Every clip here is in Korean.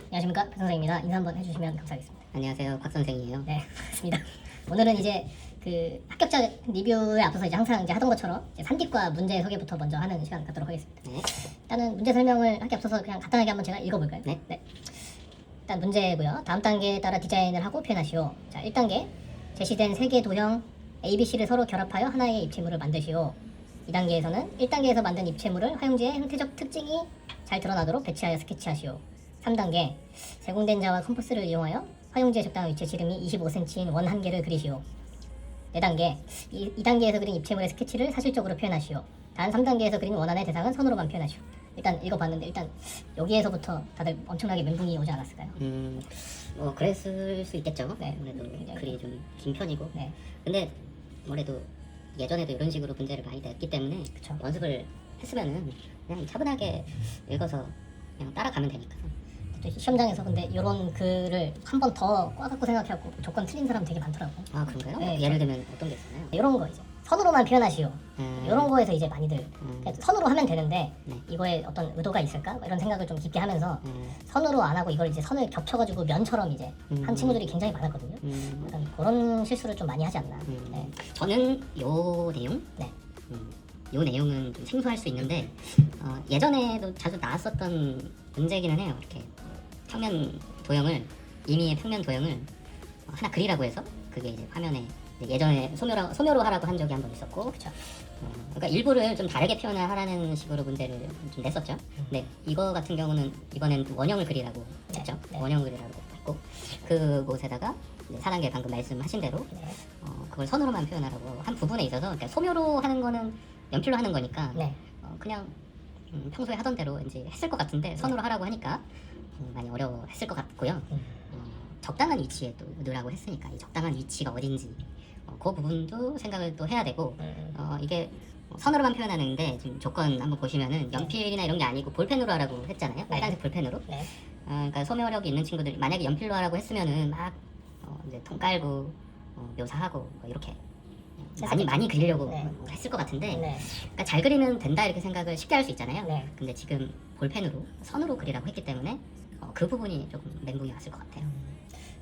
안녕하십니까, 박 선생입니다. 인사 한번 해주시면 감사하겠습니다. 안녕하세요, 곽 선생이에요. 네, 맞습니다. 오늘은 이제 그 합격자 리뷰에 앞서서 이제 항상 이제 하던 것처럼 이제 산디과 문제 소개부터 먼저 하는 시간 갖도록 하겠습니다. 네. 일단은 문제 설명을 하기 앞서서 그냥 간단하게 한번 제가 읽어볼까요? 네. 일단 문제고요. 다음 단계에 따라 디자인을 하고 표현하시오. 자, 1단계 제시된 세 개 도형 ABC를 서로 결합하여 하나의 입체물을 만드시오. 2단계에서는 1단계에서 만든 입체물을 화용지의 형태적 특징이 잘 드러나도록 배치하여 스케치하시오. 3단계 세공된 자와 컴퍼스를 이용하여 화용지의 적당한 위치에 지름이 25cm인 원 한 개를 그리시오. 4단계 2단계에서 그린 입체물의 스케치를 사실적으로 표현하시오. 단 3단계에서 그린 원안의 대상은 선으로만 표현하시오. 일단 읽어봤는데 일단 여기에서부터 다들 엄청나게 멘붕이 오지 않았을까요? 뭐 그랬을 수 있겠죠. 네. 아무래도 글이 좀 긴 편이고. 네. 근데 아무래도 예전에도 이런 식으로 문제를 많이 냈기 때문에 그쵸. 연습을 했으면은 그냥 차분하게 읽어서 그냥 따라가면 되니까. 또 시험장에서 근데 이런 글을 한 번 더 꽈갖고 생각해갖고 조건 틀린 사람 되게 많더라고. 아 그런가요? 네, 예를 들면 어떤 게 있었나요? 이런 거 이제 선으로만 표현하시오. 이런 거에서 이제 많이들 그냥 선으로 하면 되는데 네. 이거에 어떤 의도가 있을까? 이런 생각을 좀 깊게 하면서 선으로 안 하고 이걸 이제 선을 겹쳐가지고 면처럼 이제 한 친구들이 굉장히 많았거든요. 약간 그런 실수를 좀 많이 하지 않나. 네. 저는 요 내용, 네. 요 내용은 좀 생소할 수 있는데 예전에도 자주 나왔었던 문제기는 해요. 이렇게 평면 도형을 임의의 평면 도형을 하나 그리라고 해서 그게 이제 화면에 예전에 소묘로 하라고 한 적이 한 번 있었고, 그쵸. 그러니까 일부를 좀 다르게 표현하라는 식으로 문제를 좀 냈었죠. 네, 이거 같은 경우는 이번엔 원형을 그리라고 했죠. 네. 원형을 그리라고 했고 그곳에다가 4단계 방금 말씀하신 대로 네. 그걸 선으로만 표현하라고 한 부분에 있어서 그러니까 소묘로 하는 거는 연필로 하는 거니까 네. 그냥 평소에 하던 대로 이제 했을 것 같은데 선으로 하라고 하니까 많이 어려워했을 것 같고요. 적당한 위치에 또 넣으라고 했으니까 이 적당한 위치가 어딘지 그 부분도 생각을 또 해야 되고 이게 선으로만 표현하는데 지금 조건 한번 보시면은 연필이나 이런 게 아니고 볼펜으로 하라고 했잖아요. 빨간색 볼펜으로. 네. 그러니까 소묘력이 있는 친구들 만약에 연필로 하라고 했으면은 막 이제 통 깔고 묘사하고 뭐 이렇게 많이 그리려고 네. 했을 것 같은데 네. 그러니까 잘 그리면 된다 이렇게 생각을 쉽게 할 수 있잖아요. 네. 근데 지금 볼펜으로 선으로 그리라고 했기 때문에 그 부분이 조금 멘붕이 왔을 것 같아요.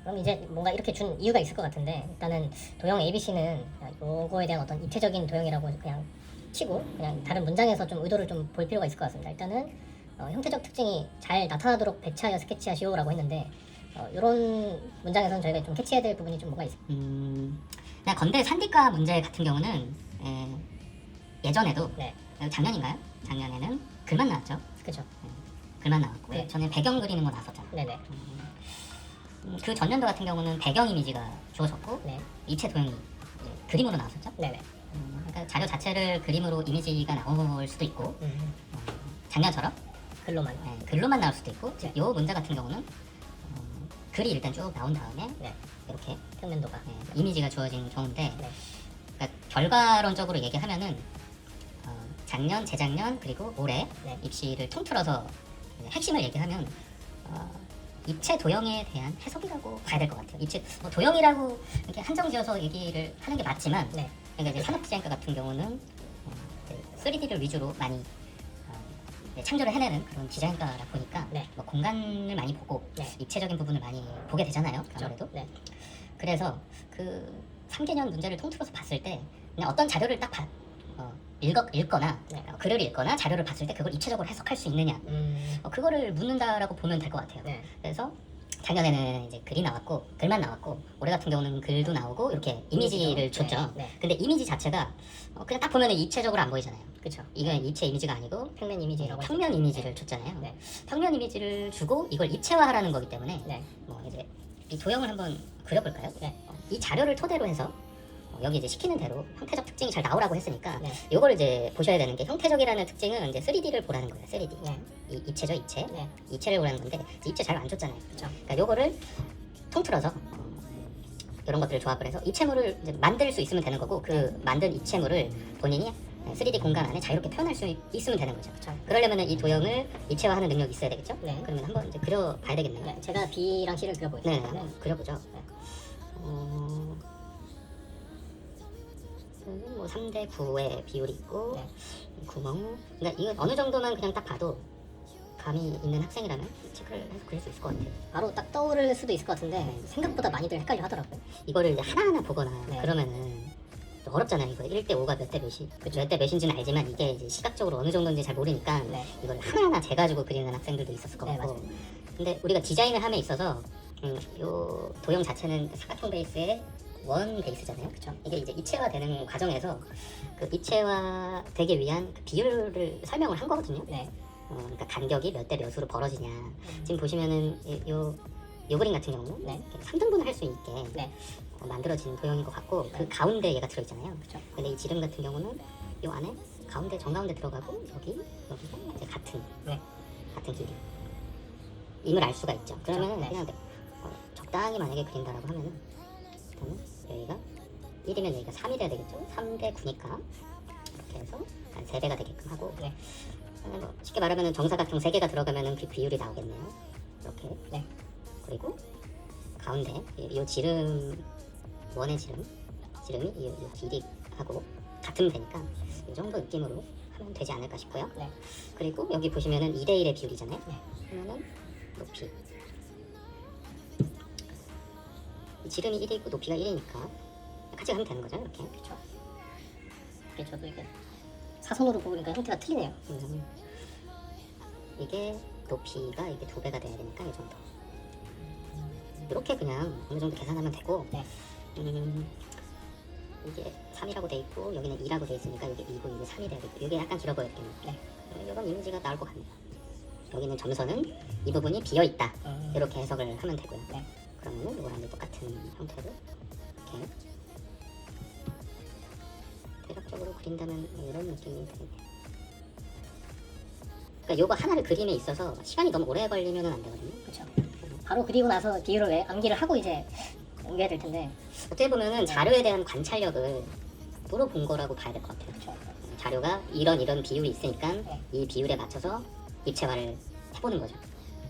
그럼 이제 뭔가 이렇게 준 이유가 있을 것 같은데 일단은 도형 ABC는 요거에 대한 어떤 입체적인 도형이라고 그냥 치고 그냥 다른 문장에서 좀 의도를 좀 볼 필요가 있을 것 같습니다. 일단은 형태적 특징이 잘 나타나도록 배치하여 스케치하시오라고 했는데 이런 문장에서는 저희가 좀 캐치해야 될 부분이 좀 뭐가 있을까요? 그냥 건대 산디과 문제 같은 경우는 예전에도 네. 작년인가요? 작년에는 글만 나왔죠. 그죠. 글만 나왔고 네. 전에 배경 그리는 거 나왔었잖아요. 네네. 그 전년도 같은 경우는 배경 이미지가 주어졌고 네. 입체 도형이 그림으로 나왔었죠. 네네. 그러니까 자료 자체를 그림으로 이미지가 나올 수도 있고 작년처럼 글로만. 글로만 나올 수도 있고 네. 요 문제 같은 경우는 글이 일단 쭉 나온 다음에 네. 이렇게 평면도가. 이미지가 주어진 경우인데 네. 그러니까 결과론적으로 얘기하면은 작년, 재작년 그리고 올해 네. 입시를 통틀어서 핵심을 얘기하면 입체 도형에 대한 해석이라고 봐야 될 것 같아요. 입체 도형이라고 이렇게 한정지어서 얘기를 하는 게 맞지만 네. 그러니까 이제 산업디자인과 같은 경우는 3D를 위주로 많이 창조를 해내는 그런 디자인과라 보니까 네. 뭐 공간을 많이 보고 네. 입체적인 부분을 많이 보게 되잖아요. 그죠? 아무래도. 네. 그래서 그 3개년 문제를 통틀어서 봤을 때 그냥 어떤 자료를 딱 읽거나 네. 글을 읽거나 자료를 봤을 때 그걸 입체적으로 해석할 수 있느냐 그거를 묻는다라고 보면 될 것 같아요. 네. 그래서 작년에는 이제 글이 나왔고 글만 나왔고 올해 같은 경우는 글도 나오고 이렇게 이미지를 줬죠. 네. 근데 이미지 자체가 그냥 딱 보면 입체적으로 안 보이잖아요. 그쵸. 이건 입체 이미지가 아니고 평면 이미지라고. 평면 이미지를 줬잖아요. 네. 평면 이미지를 주고 이걸 입체화하라는 거기 때문에 네. 뭐 이제 이 도형을 한번 그려볼까요? 네. 이 자료를 토대로 해서 여기 이제 시키는 대로 형태적 특징이 잘 나오라고 했으니까 네. 요걸 이제 보셔야 되는 게 형태적이라는 특징은 이제 3D를 보라는 거예요. 3D. 네. 입체죠, 입체. 네. 입체를 보라는 건데 입체 잘 안 줬잖아요. 그쵸. 그러니까 요거를 통틀어서 이런 것들을 조합을 해서 입체물을 이제 만들 수 있으면 되는 거고 그 만든 입체물을 본인이 3D 공간 안에 자유롭게 표현할 수 있으면 되는 거죠. 그쵸. 그러려면 이 도형을 입체화하는 능력이 있어야 되겠죠? 네. 그러면 한번 이제 그려봐야 되겠네요. 네. 제가 B랑 C를 네, 그려보겠습니다. 한번 그려보죠. 네. 뭐 3대 9의 비율이 있고 네. 구멍. 그러니까 이거 어느 정도만 그냥 딱 봐도 감이 있는 학생이라면 체크를 해서 그릴 수 있을 것 같아요. 바로 딱 떠오를 수도 있을 것 같은데 생각보다 많이들 헷갈려 하더라고요. 이거를 이제 하나하나 보거나 네. 그러면은 또 어렵잖아요. 이거 1대 5가 몇 대 몇이 몇 대 몇인지는 알지만 이게 이제 시각적으로 어느 정도인지 잘 모르니까 네. 이걸 하나하나 재가지고 그리는 학생들도 있었을 것 네, 같고. 맞아요. 근데 우리가 디자인을 함에 있어서 요 도형 자체는 삼각형 베이스의 원 베이스잖아요. 그쵸. 이게 이제 입체화되는 과정에서 그 입체화되기 위한 그 비율을 설명을 한 거거든요. 네. 그러니까 간격이 몇 대 몇으로 벌어지냐. 지금 보시면은 요 그림 같은 경우는 네. 3등분을 할 수 있게 네. 만들어진 도형인 것 같고 네. 그 가운데 얘가 들어있잖아요. 그쵸. 근데 이 지름 같은 경우는 요 안에 가운데 정가운데 들어가고 여기가 이제 같은 네. 길이 임을 알 수가 있죠. 그러면 네. 그냥 적당히 만약에 그린다라고 하면은 일단은 여기가 1이면 여기가 3이 돼야 되겠죠. 3대 9니까 이렇게 해서 한 3배가 되게끔 하고 네. 뭐 쉽게 말하면 정사각형 3개가 들어가면은 그 비율이 나오겠네요. 이렇게. 네. 그리고 가운데 이 지름 원의 지름이 이 길이하고 같으면 되니까 이 정도 느낌으로 하면 되지 않을까 싶고요. 네. 그리고 여기 보시면은 2대 1의 비율이잖아요. 네. 그러면은 높이 이 지름이 1이고 높이가 1이니까 같이 가면 되는 거죠. 이렇게. 그쵸. 이게 저도 이게 사선으로 보니까 형태가 틀리네요. 이게 높이가 이게 2배가 돼야 되니까 이 정도. 이렇게 그냥 어느 정도 계산하면 되고. 네. 이게 3이라고 돼 있고 여기는 2라고 돼 있으니까 여기 2고 이게 3이 돼야 되고 이게 약간 길어 보였겠네요. 네. 이런 이미지가 나올 것 같네요. 여기는 점선은 이 부분이 비어 있다. 이렇게 해석을 하면 되고요. 네. 그러면은 이거랑 이제 똑같은 형태로 이렇게 대략적으로 그린다면 이런 느낌이 되겠네요. 그러니까 요거 하나를 그림에 있어서 시간이 너무 오래 걸리면 안 되거든요. 그쵸. 바로 그리고 나서 비율을 암기를 하고 이제 옮겨야 될 텐데. 어떻게 보면은 자료에 대한 관찰력을 물어본 거라고 봐야 될 것 같아요. 그쵸. 자료가 이런 비율이 있으니까 네. 이 비율에 맞춰서 입체화를 해보는 거죠.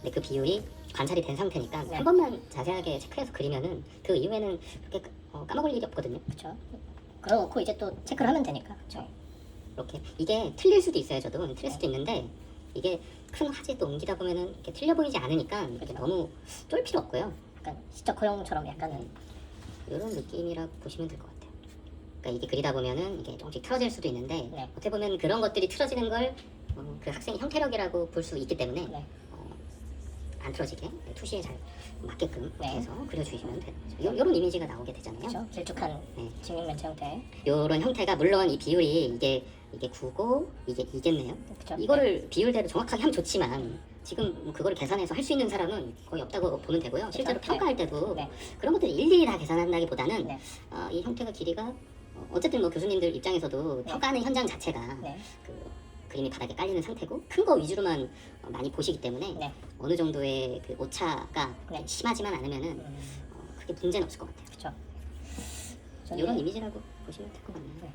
근데 그 비율이 관찰이 된 상태니까 네. 한 번만 자세하게 체크해서 그리면은 그 이후에는 그렇게 까먹을 일이 없거든요. 그쵸. 그러고 이제 또 체크를 하면 되니까. 그쵸. 이렇게 이게 틀릴 수도 있어요. 저도 틀릴 수도 있는데 이게 큰 화제도 옮기다 보면은 이렇게 틀려 보이지 않으니까 이렇게 너무 쫄 필요 없고요. 약간 시적 허용처럼 약간은. 이런 느낌이라고 보시면 될 것 같아요. 그러니까 이게 그리다 보면은 이게 조금씩 틀어질 수도 있는데 네. 어떻게 보면 그런 것들이 틀어지는 걸 그 학생의 형태력이라고 볼 수 있기 때문에 네. 안 틀어지게 투시에 잘 맞게끔 이렇게 네. 해서 그려주시면 되는 거죠. 이런 이미지가 나오게 되잖아요. 그쵸. 길쭉한 네. 직육면체 형태. 이런 형태가 물론 이 비율이 이게 9고 이게 2겠네요. 그쵸. 이거를 비율대로 정확하게 하면 좋지만 지금 그거를 계산해서 할 수 있는 사람은 거의 없다고 보면 되고요. 실제로 네. 평가할 때도 네. 그런 것들을 일일이 다 계산한다기보다는 네. 이 형태가 길이가 어쨌든 뭐 교수님들 입장에서도 네. 평가하는 현장 자체가 네. 그 그림이 바닥에 깔리는 상태고 큰 거 위주로만 많이 보시기 때문에 네. 어느 정도의 그 오차가 네. 심하지만 않으면은 크게 문제는 없을 것 같아요. 그쵸. 저는 이런 이미지라고 보시면 될 것 같네요. 네.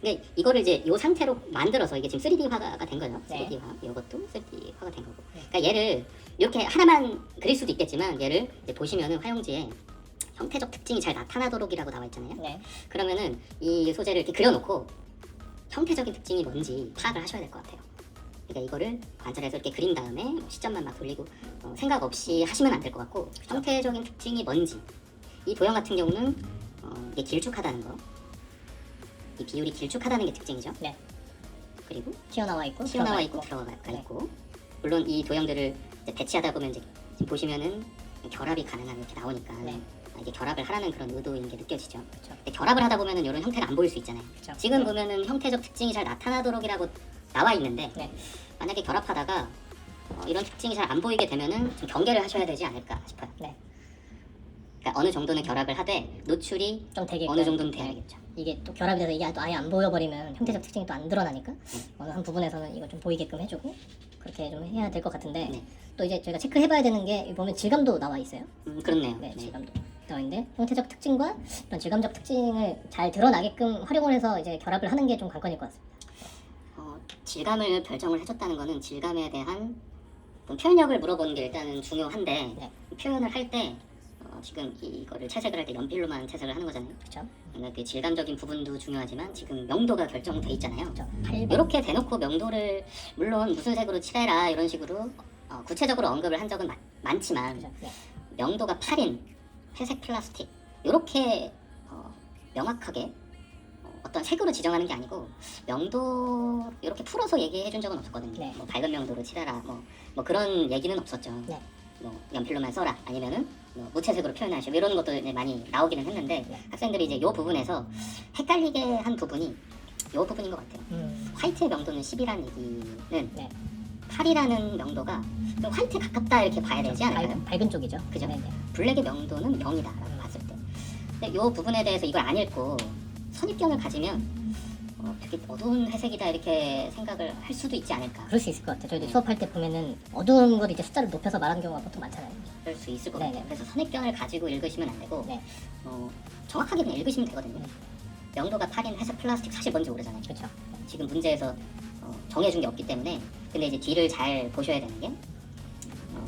근데 이거를 이제 이 상태로 만들어서 이게 지금 3D화가 된 거죠. 네. 3D화. 이것도 3D화가 된 거고. 네. 그러니까 얘를 이렇게 하나만 그릴 수도 있겠지만 얘를 이제 보시면은 화용지에 형태적 특징이 잘 나타나도록이라고 나와 있잖아요. 네. 그러면은 이 소재를 이렇게 그려놓고 형태적인 특징이 뭔지 파악을 하셔야 될 것 같아요. 그러니까 이거를 관찰해서 이렇게 그린 다음에 시점만 막 돌리고 생각 없이 하시면 안 될 것 같고 형태적인 특징이 뭔지 이 도형 같은 경우는 이게 길쭉하다는 거, 이 비율이 길쭉하다는 게 특징이죠. 네. 그리고 튀어나와 있고 튀어나와 있고 들어가 네. 있고 물론 이 도형들을 이제 배치하다 보면 이제 지금 보시면은 결합이 가능한 이렇게 나오니까 네. 이게 결합을 하라는 그런 의도인 게 느껴지죠. 그쵸. 근데 결합을 하다 보면은 이런 형태가 안 보일 수 있잖아요. 그쵸. 지금 네. 보면은 형태적 특징이 잘 나타나도록이라고 나와 있는데 네. 만약에 결합하다가 이런 특징이 잘 안 보이게 되면은 좀 경계를 하셔야 되지 않을까 싶어요. 네. 그러니까 어느 정도는 결합을 하되 노출이 좀 되게 어느 정도는 돼야겠죠. 이게 또 결합이 돼서 이게 또 아예 안 보여버리면 형태적 특징이 또 안 드러나니까 어느 한 부분에서는 이걸 좀 보이게끔 해주고 그렇게 좀 해야 될 것 같은데 네. 또 이제 저희가 체크해봐야 되는 게 여기 보면 질감도 나와 있어요. 그렇네요. 네, 네. 질감도 나와 있는데 형태적 특징과 이런 질감적 특징을 잘 드러나게끔 활용을 해서 이제 결합을 하는 게 좀 관건일 것 같습니다. 질감을 결정을 해줬다는 거는 질감에 대한 어떤 표현력을 물어보는 게 일단은 중요한데 네. 표현을 할 때 지금 이거를 채색을 할 때 연필로만 채색을 하는 거잖아요. 그렇죠? 그러니까 그 질감적인 부분도 중요하지만 지금 명도가 결정돼 있잖아요. 그렇죠. 이렇게 대놓고 명도를 물론 무슨 색으로 칠해라 이런 식으로 구체적으로 언급을 한 적은 많지만 그죠? 네. 명도가 8인 회색 플라스틱 이렇게 명확하게 어떤 색으로 지정하는 게 아니고 명도 이렇게 풀어서 얘기해 준 적은 없었거든요. 네. 뭐 밝은 명도로 칠해라 뭐 그런 얘기는 없었죠. 네. 뭐 연필로만 써라 아니면은 뭐 무채색으로 표현하시고 이런 것도 이제 많이 나오기는 했는데 네. 학생들이 이제 이 부분에서 헷갈리게 한 부분이 이 부분인 것 같아요. 화이트의 명도는 10이라는 얘기는 네. 8이라는 명도가 좀 화이트에 가깝다 이렇게 봐야 되지 않을까요? 밝은 쪽이죠. 그죠? 네, 네. 블랙의 명도는 0이다라고 봤을 때. 근데 이 부분에 대해서 이걸 안 읽고 선입견을 가지면 되게 어두운 회색이다 이렇게 생각을 할 수도 있지 않을까. 그럴 수 있을 것 같아요. 저희도 네. 수업할 때 보면은 어두운 걸 이제 숫자를 높여서 말하는 경우가 보통 많잖아요. 그럴 수 있을 것 네네. 같아요. 그래서 선입견을 가지고 읽으시면 안 되고 네. 정확하게 그냥 읽으시면 되거든요. 명도가 8인 회색 플라스틱 사실 뭔지 모르잖아요. 그렇죠. 지금 문제에서 정해준 게 없기 때문에 근데 이제 뒤를 잘 보셔야 되는 게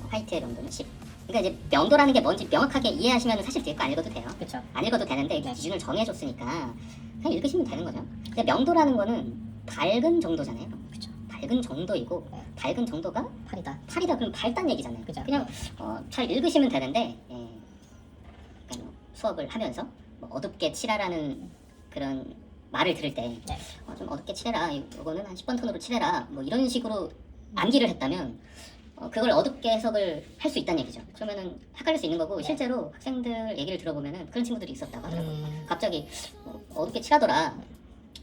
화이트의 명도는 10. 그러니까 이제 명도라는 게 뭔지 명확하게 이해하시면 사실 뒤에 거 안 읽어도 돼요. 그렇죠. 안 읽어도 되는데 네. 기준을 정해줬으니까 그냥 읽으시면 되는 거죠. 근데 명도라는 거는 밝은 정도잖아요. 그렇죠. 밝은 정도이고 네. 밝은 정도가 8이다. 8이다 그럼 밝단 얘기잖아요. 그죠. 그냥 잘 읽으시면 되는데 그러니까 뭐 수업을 하면서 뭐 어둡게 칠하라는 그런 말을 들을 때 네. 좀 어둡게 칠해라 이거는 한 10번 톤으로 칠해라 뭐 이런 식으로 암기를 했다면 그걸 어둡게 해석을 할 수 있다는 얘기죠. 그러면은 헷갈릴 수 있는 거고 네. 실제로 학생들 얘기를 들어보면은 그런 친구들이 있었다고 하더라고요. 갑자기 어둡게 칠하더라.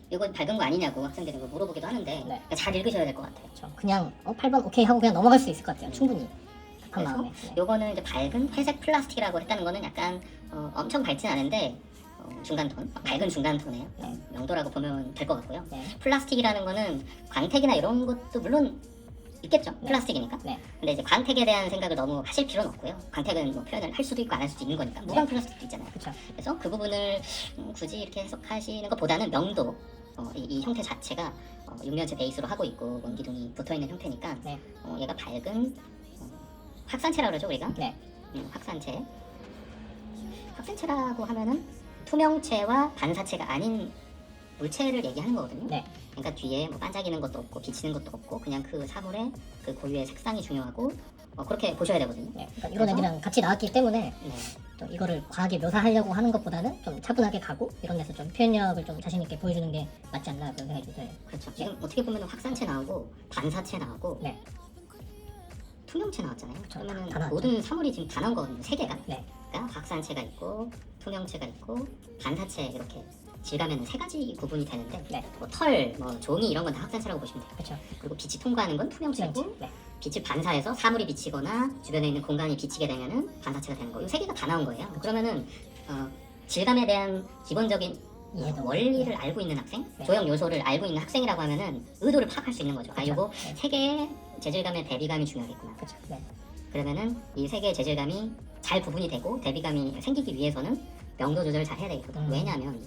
이거 밝은 거 아니냐고 학생들이 물어보기도 하는데 네. 그러니까 잘 읽으셔야 될 것 같아요. 그렇죠. 그냥 8번 오케이 하고 그냥 넘어갈 수 있을 것 같아요. 충분히. 급한 그래서 마음에. 네. 요거는 이제 밝은 회색 플라스틱이라고 했다는 거는 약간 엄청 밝진 않은데 중간 톤, 밝은 중간 톤이에요. 네. 명도라고 보면 될 것 같고요. 네. 플라스틱이라는 거는 광택이나 이런 것도 물론 있겠죠. 네. 플라스틱이니까. 네. 근데 이제 광택에 대한 생각을 너무 하실 필요는 없고요. 광택은 뭐 표현을 할 수도 있고 안 할 수도 있는 거니까. 무광 플라스틱도 있잖아요. 그렇죠. 그래서 그 부분을 굳이 이렇게 해석하시는 것보다는 명도, 이 형태 자체가 육면체 베이스로 하고 있고 원기둥이 붙어 있는 형태니까 네. 얘가 밝은 확산체라고 그러죠 우리가. 네. 확산체. 확산체라고 하면은 투명체와 반사체가 아닌 물체를 얘기하는 거거든요. 네. 그러니까 뒤에 뭐 반짝이는 것도 없고 비치는 것도 없고 그냥 그 사물의 그 고유의 색상이 중요하고 그렇게 보셔야 되거든요. 네. 그러니까 이런 애들이랑 같이 나왔기 때문에 네. 또 이거를 과하게 묘사하려고 하는 것보다는 좀 차분하게 가고 이런 데서 좀 표현력을 좀 자신 있게 보여주는 게 맞지 않나 그런 생각이 들어요. 그렇죠. 지금 어떻게 보면 확산체 나오고 반사체 나오고 네. 투명체 나왔잖아요. 그쵸, 그러면은 다 나왔죠. 모든 사물이 지금 다 나온 거거든요. 세 개가. 네. 그러니까 확산체가 있고 투명체가 있고 반사체 이렇게 질감에는 세 가지 구분이 되는데 네. 뭐 털, 뭐 종이 이런 건 다 확산체라고 보시면 돼요. 그렇죠. 그리고 빛이 통과하는 건 투명체고 네. 빛을 반사해서 사물이 비치거나 주변에 있는 공간이 비치게 되면은 반사체가 되는 거예요. 이 세 개가 다 나온 거예요. 그러면은 질감에 대한 기본적인 이해도. 원리를 네. 알고 있는 학생, 네. 조형 요소를 알고 있는 학생이라고 하면은 의도를 파악할 수 있는 거죠. 아, 그쵸. 요거 네. 세 개의 재질감의 대비감이 중요하겠구나. 그렇죠. 네. 그러면은 이 세 개의 재질감이 잘 구분이 되고 대비감이 생기기 위해서는 명도 조절을 잘 해야 되겠거든. 왜냐하면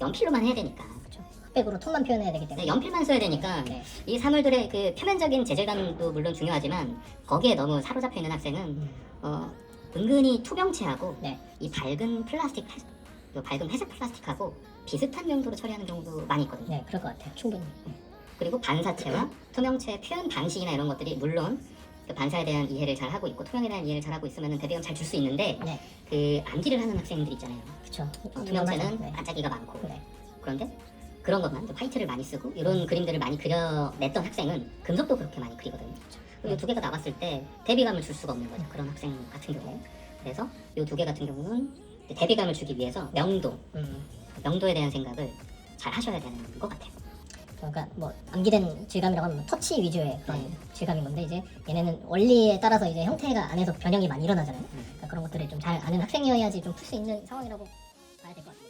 연필로만 해야 되니까. 그렇죠. 흑백으로 톤만 표현해야 되기 때문에. 네, 연필만 써야 되니까 네. 이 사물들의 그 표면적인 재질감도 물론 중요하지만 거기에 너무 사로잡혀 있는 학생은 은근히 투명체하고 네. 이 밝은 플라스틱, 요 밝은 회색 플라스틱하고 비슷한 명도로 처리하는 경우도 많이 있거든요. 네, 그럴 것 같아요. 충분히. 그리고 반사체와 투명체의 표현 방식이나 이런 것들이 물론 그 반사에 대한 이해를 잘 하고 있고 투명에 대한 이해를 잘 하고 있으면 대비감 잘 줄 수 있는데 네. 그 암기를 하는 학생들 있잖아요. 그렇죠. 투명체는 네. 반짝이가 많고 네. 그런데 그런 것만 화이트를 많이 쓰고 이런 그림들을 많이 그려냈던 학생은 금속도 그렇게 많이 그리거든요. 이 두 개가 나왔을 때 대비감을 줄 수가 없는 거죠. 그런 학생 같은 경우. 그래서 이 두 개 같은 경우는 대비감을 주기 위해서 명도에 대한 생각을 잘 하셔야 되는 것 같아요. 그러니까 뭐 암기된 질감이라고 하면 터치 위주의 그런 질감인 건데 이제 얘네는 원리에 따라서 이제 형태가 안에서 변형이 많이 일어나잖아요. 그러니까 그런 것들을 좀 잘 아는 학생이어야지 좀 풀 수 있는 상황이라고 봐야 될 것 같아요.